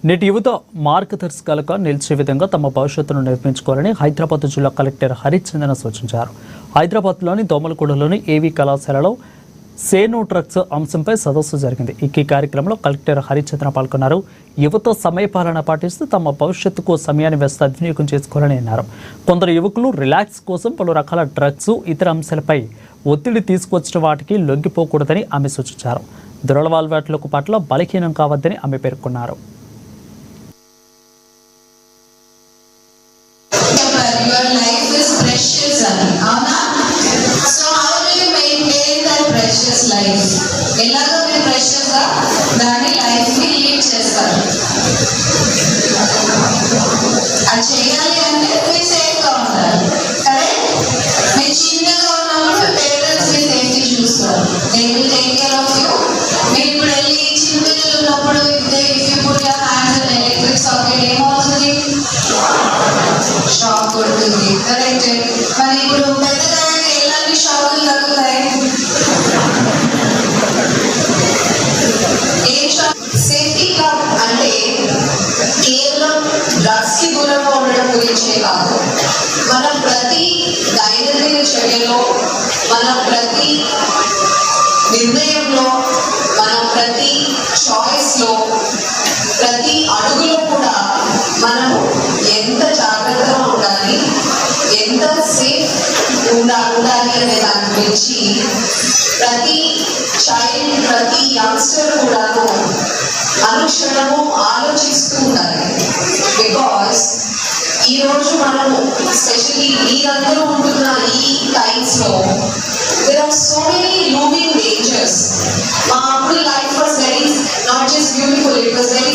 నేటి యువత మార్గదర్శకాలుగా నిలిచే విధంగా తమ భవిష్యత్తును నిర్మించుకోవాలని హైదరాబాద్ జిల్లా కలెక్టర్ హరిచందన సూచించారు. హైదరాబాద్లోని దోమలగూడలోని ఏవీ కళాశాలలో సే నో డ్రగ్స్ అంశంపై సదస్సు జరిగింది. ఈ కార్యక్రమంలో కలెక్టర్ హరిచందన పాల్గొన్నారు. యువత సమయపాలన పాటిస్తూ తమ భవిష్యత్తుకు సమయాన్ని సద్వినియోగం చేసుకోవాలని అన్నారు. కొందరు యువకులు రిలాక్స్ కోసం పలు రకాల డ్రగ్స్, ఇతర అంశాలపై ఒత్తిడి తీసుకొచ్చిన వాటికి లొంగిపోకూడదని ఆమె సూచించారు. దురలవాట్లకు పట్ల బలహీనం కావద్దని ఆమె పేర్కొన్నారు. Your life is precious, Anna. So how do you maintain that precious life? ఎలాగో మీరు precious గా దాని లైఫ్ ని లీడ్ చేస్తారు. అది చేయాలి అంటే మీరు సేఫ్ గా ఉండాలి. కరెక్ట్? మీరు చిన్నగా ఉన్నప్పుడు పేరెంట్స్ మీ సేఫ్టీ చూస్తారు. They will take care of you. మీరు ఇప్పుడు వెళ్ళి చిన్న పిల్లలు ఉన్నప్పుడు if you put your hands in electric socket ఏమవుతుంది? షాక్ కొడుతుంది. కరెక్ట్? మరి ఇప్పుడు పెద్దగా ఎలాంటి షాకులు తగ్గుతాయి? ఏ షాక్? సేఫ్టీ క్లబ్ అంటే కేవలం డ్రగ్స్ కి దూరంగా ఉండడం గురించే కాదు, మన ప్రతి దైనందిన చర్యలో, మన ప్రతి నిర్ణయంలో, మన ప్రతి చాయిస్ లో, ప్రతి అడుగులో కూడా మనం ఎంత జాగ్రత్తగా ఉండాలి, ఎంత సేఫ్ ఉండాలి అనే దాని గురించి ప్రతి చైల్డ్, ప్రతి యంగ్స్టర్ కూడాను అనుక్షణము ఆలోచిస్తూ ఉండాలి. బికాస్ ఈరోజు మనము ఎస్పెషల్లీ మీరందరూ ఉంటున్న ఈ టైమ్స్ లో there are so many looming dangers. అప్పుడు life was very not just beautiful, it was very